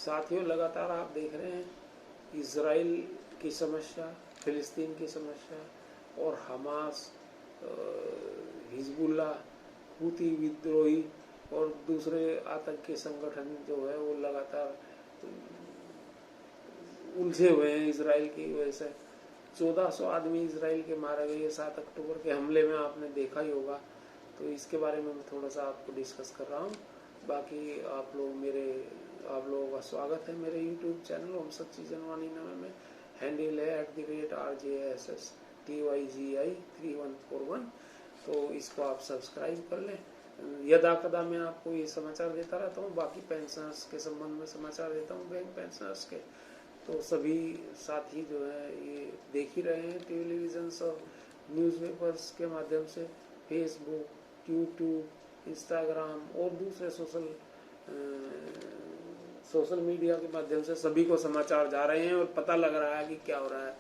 साथियों, लगातार आप देख रहे हैं इजराइल की समस्या, फिलिस्तीन की समस्या और हमास, हिजबुल्लाह, हूती विद्रोही और दूसरे आतंकी संगठन जो है वो लगातार उलझे हुए हैं इजराइल की वजह से। 1400 आदमी इजराइल के मारे गए 7 अक्टूबर के हमले में, आपने देखा ही होगा। तो इसके बारे में मैं थोड़ा सा आपको डिस्कस कर रहा हूँ। बाकी आप लोगों का स्वागत है मेरे यूट्यूब चैनल ओम सच्ची जनवाणी नामे में। हैंडल है @RJSSTYGI3141। तो इसको आप सब्सक्राइब कर लें। यदा कदा मैं आपको ये समाचार देता रहता हूँ। बाकी पेंशनर्स के संबंध में समाचार देता हूँ, बैंक पेंशनर्स के। तो सभी साथी जो है ये देख ही रहे हैं टेलीविजन और न्यूज़पेपर्स के माध्यम से, फेसबुक, यूट्यूब, इंस्टाग्राम और दूसरे सोशल मीडिया के माध्यम से सभी को समाचार जा रहे हैं और पता लग रहा है कि क्या हो रहा है।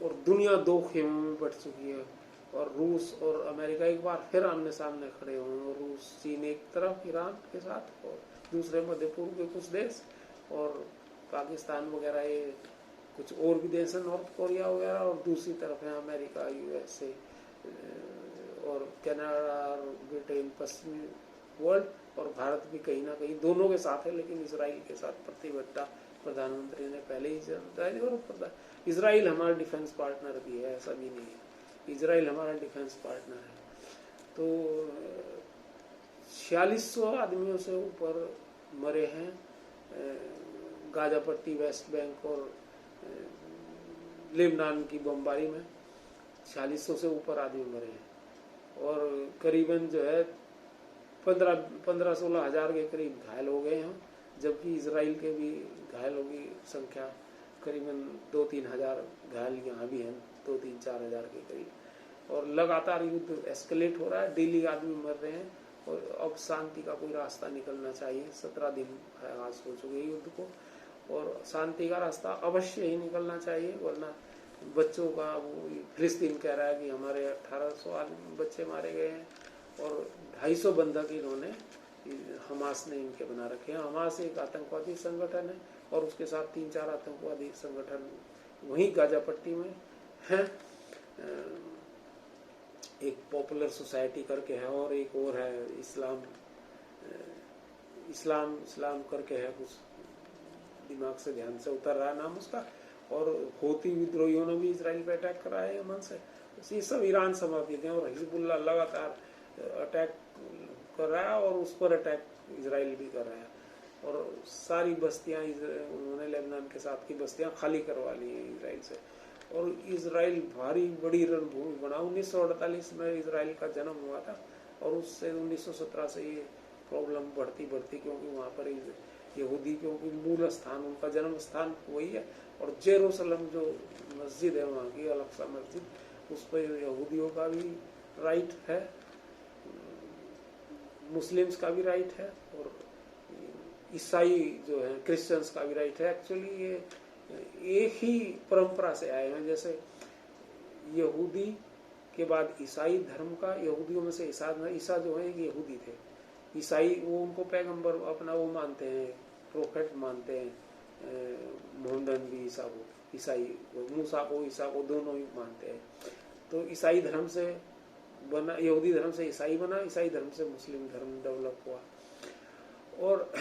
और दुनिया दो खेमों में बट चुकी है और रूस और अमेरिका एक बार फिर आमने सामने खड़े हुए हैं। रूस, चीन एक तरफ ईरान के साथ और दूसरे मध्य पूर्व के कुछ देश और पाकिस्तान वगैरह, ये कुछ और भी देश हैं, नॉर्थ कोरिया वगैरह, और दूसरी तरफ है अमेरिका, यूएसए और कनाडा और ब्रिटेन, पश्चिमी वर्ल्ड, और भारत भी कहीं ना कहीं दोनों के साथ है। लेकिन इसराइल के साथ प्रतिबद्धता प्रधानमंत्री ने पहले ही जताई। और इसराइल हमारा डिफेंस पार्टनर भी है, ऐसा भी नहीं है, इसराइल हमारा डिफेंस पार्टनर है। तो 4600 आदमियों से ऊपर मरे हैं गाजा पट्टी, वेस्ट बैंक और लेबनान की बमबारी में। 4600 से ऊपर आदमी मरे हैं और करीबन जो है 15-16 हजार के करीब घायल हो गए हैं। जबकि इसराइल के भी घायलों की संख्या करीबन 2-3 हजार घायल यहाँ भी हैं, 2-3-4 हजार के करीब। और लगातार युद्ध एस्केलेट हो रहा है, डेली आदमी मर रहे हैं और अब शांति का कोई रास्ता निकलना चाहिए। 17 दिन आगाज हो चुके युद्ध को और शांति का रास्ता अवश्य ही निकलना चाहिए, वरना बच्चों का, वो फिलिस्तीन कह रहा है कि हमारे 1800 आदमी बच्चे मारे गए हैं और 250 बंधक इन्होंने, हमास ने इनके बना रखे हैं। हमास एक आतंकवादी संगठन है और उसके साथ 3-4 आतंकवादी संगठन वहीं गाजा पट्टी में हैं। एक पॉपुलर सोसाइटी करके है और एक और है इस्लाम करके है, कुछ दिमाग से ध्यान से उतर रहा है नाम उसका। और हूती विद्रोहियों ने भी इसराइल पे अटैक करा है यमन से। ये सब ईरान समर्थित हैं और हिजबुल्लाह लगातार अटैक कर रहा है और उस पर अटैक इसराइल भी कर रहा है। और सारी बस्तियां उन्होंने लेबनान के साथ की बस्तियां खाली करवा ली हैं इसराइल से। और इसराइल भारी बड़ी रणभूमि बना। 1948 में इसराइल का जन्म हुआ था और उससे 1917 से ये प्रॉब्लम बढ़ती क्योंकि वहाँ पर यहूदी, क्योंकि मूल स्थान, उनका जन्म स्थान वही है। और जेरूसलम जो मस्जिद है वहाँ की, अल-अक्सा मस्जिद, उस पर यहूदियों का भी राइट है, मुस्लिम्स का भी राइट है और ईसाई जो है क्रिश्चियंस का भी राइट है। एक्चुअली ये एक ही परंपरा से आए हैं। जैसे यहूदी के बाद ईसाई धर्म का, यहूदियों में से ईसा जो है ये यहूदी थे। ईसाई वो उनको पैगंबर अपना वो मानते हैं, प्रोफेट मानते हैं, मोहम्मद भी ईसा को, ईसाई मूसा को, ईसा को दोनों ही मानते हैं। तो ईसाई धर्म से बना, यहूदी धर्म से ईसाई बना, ईसाई धर्म से मुस्लिम धर्म डेवलप हुआ। और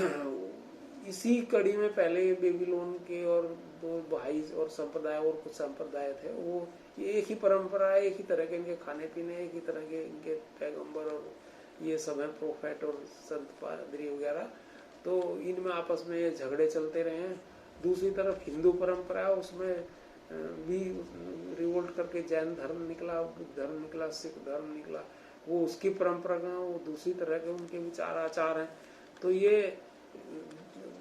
इसी कड़ी में पहले बेबीलोन के और दो भाई और संप्रदाय और कुछ संप्रदाय थे, वो ये एक ही परंपरा है, एक ही तरह के इनके खाने पीने, एक ही तरह के इनके पैगंबर और ये सब है, प्रोफेट और संत पादरी वगैरह। तो इनमें आपस में ये झगड़े चलते रहे हैं। दूसरी तरफ हिंदू परंपरा है, उसमें भी रिवोल्ट करके जैन धर्म निकला, बुद्ध धर्म निकला, सिख धर्म निकला। वो उसकी परंपरा का, वो दूसरी तरह के उनके विचार आचार हैं। तो ये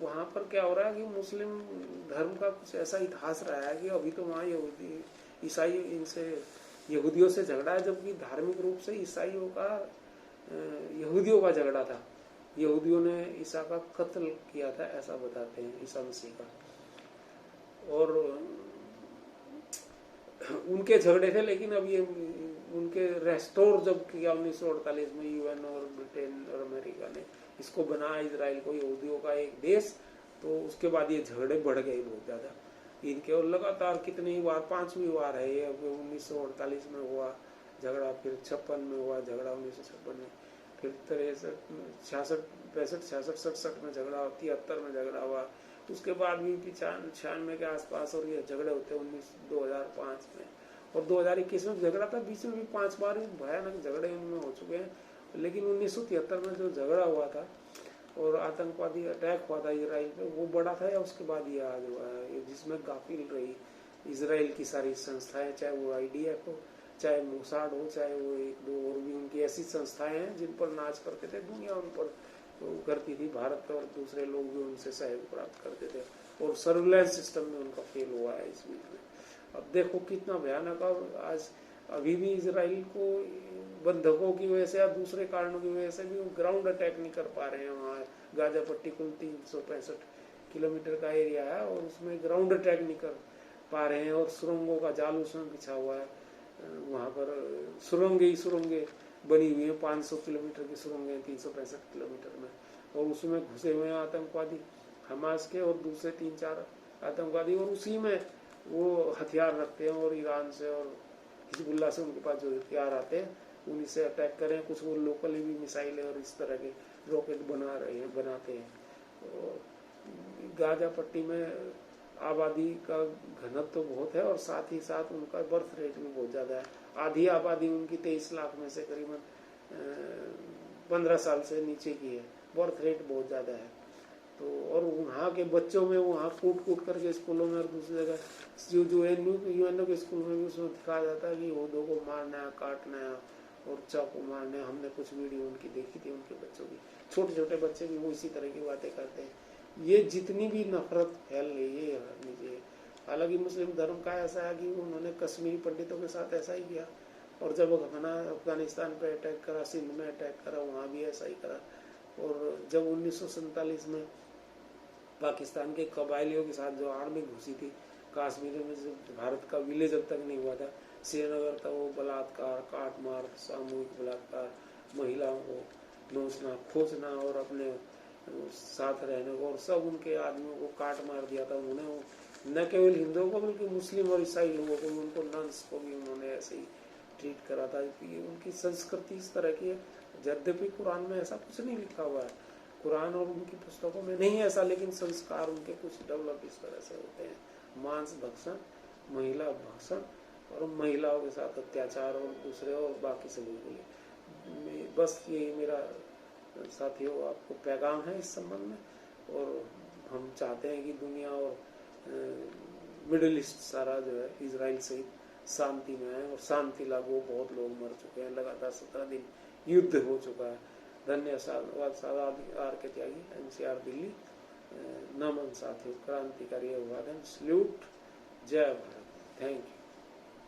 वहाँ पर क्या हो रहा है कि मुस्लिम धर्म का कुछ ऐसा इतिहास रहा है कि अभी तो वहाँ यहूदी ईसाई इनसे यहूदियों से झगड़ा है, जबकि धार्मिक रूप से ईसाइयों का यहूदियों का झगड़ा था। यहूदियों ने ईसा का कत्ल किया था, ऐसा बताते हैं, ईसा मसीह का। और उनके झगड़े थे, लेकिन अब ये उनके रेस्टोर जब किया 1948 में यूएन और ब्रिटेन और अमेरिका ने, इसको बना इजराइल को यहूदियों का एक देश तो उसके बाद ये झगड़े बढ़ गए बहुत ज्यादा इनके, और लगातार कितनी ही बार, 5वीं बार है ये। 1948 में हुआ झगड़ा, फिर 56 में हुआ झगड़ा, 1956 में, फिर 66 67 में झगड़ा, 73 में झगड़ा हुआ, उसके बाद भी 96 के आसपास, और ये झगड़े होते 2005 में और 2021 में झगड़ा था। बीच में भी 5 बार भयानक झगड़े इनमें हो चुके हैं। लेकिन 1973 में जो झगड़ा हुआ था और आतंकवादी अटैक हुआ था इसराइल पे, वो बड़ा था, या उसके बाद ये आज हुआ है, जिसमें गाफिल रही इसराइल की सारी संस्थाएं, चाहे वो IDF हो, चाहे मोसाड हो, चाहे वो 1-2 और भी उनकी ऐसी संस्थाएं हैं जिन पर नाच करते थे दुनिया, उन पर करती थी। भारत और दूसरे लोग भी उनसे सहयोग प्राप्त करते थे, और सर्विलांस सिस्टम में उनका फेल हुआ है इस बीच में। अब देखो कितना भयानक। आज अभी भी इसराइल को बंधकों की वजह से या दूसरे कारणों की वजह से भी वो ग्राउंड अटैक नहीं कर पा रहे हैं। वहाँ गाजा पट्टी कुल 365 किलोमीटर का एरिया है, और उसमें ग्राउंड अटैक नहीं कर पा रहे हैं, और सुरंगों का जाल उसमें बिछा हुआ है। वहाँ पर सुरंगे बनी हुई है, 500 किलोमीटर की सुरंगें 365 किलोमीटर में, और उसमें घुसे हुए हैं आतंकवादी हमास के और दूसरे 3-4 आतंकवादी, और उसी में वो हथियार रखते हैं, और ईरान से और हिजबुल्लाह से उनके पास जो हथियार आते हैं उन्हीं से अटैक करें। कुछ वो लोकली भी मिसाइलें और इस तरह के रॉकेट बनाते हैं। तो गाजा पट्टी में आबादी का घनत्व तो बहुत है, और साथ ही साथ उनका बर्थ रेट भी बहुत ज्यादा है। आधी आबादी उनकी 23 लाख में से करीबन 15 साल से नीचे की है। बर्थ रेट बहुत ज्यादा है। तो और वहाँ के बच्चों में वहाँ कूट करके स्कूलों में और दूसरी जगह जो यूएनओ के स्कूल में भी उसमें दिखाया जाता है कि यहूदियों को मारना है, काटना है और चाकू मारना है। हमने कुछ वीडियो उनकी देखी थी, उनके बच्चों की, छोटे बच्चे भी वो इसी तरह की बातें करते हैं। ये जितनी भी नफरत फैल रही है नीचे, हालांकि मुस्लिम धर्म का ऐसा है कि उन्होंने कश्मीरी पंडितों के साथ ऐसा ही किया, और जब अफगानिस्तान पे अटैक करा, सिंध में अटैक करा, वहाँ भी ऐसा ही करा। और जब 1947 में पाकिस्तान के कबायलियों के साथ जो आर्मी घुसी थी कश्मीर में, जब भारत का विलय जब तक नहीं हुआ था, श्रीनगर था, वो बलात्कार, काटमार, सामूहिक बलात्कार, महिलाओं को नोचना, खोजना और अपने साथ रहने को, और सब उनके आदमियों को काट मार दिया था उन्होंने। न केवल हिंदुओं को बल्कि मुस्लिम और ईसाई लोगों को, उनको नन्स को भी उन्होंने ऐसे ही ट्रीट करा था। उनकी संस्कृति इस तरह की है। यद्यपि कुरान में ऐसा कुछ नहीं लिखा हुआ है, कुरान और उनकी पुस्तकों में नहीं ऐसा, लेकिन संस्कार उनके कुछ डेवलप इस तरह से होते हैं। मांस भक्षण, महिला भक्षण और महिलाओं के साथ अत्याचार, और दूसरे और बाकी सभी के लिए। बस यही मेरा साथियों आपको पैगाम है इस संबंध में। और हम चाहते हैं कि दुनिया और मिडिल ईस्ट सारा जो है इजराइल सहित शांति में है, और शांति लागू। बहुत लोग मर चुके हैं, लगातार 17 दिन युद्ध हो चुका है। धन्यवाद आर के त्यागी, NCR दिल्ली। नमन साथियों, क्रांतिकारी अभिवादन, सल्यूट, जय भारत, थैंक यू।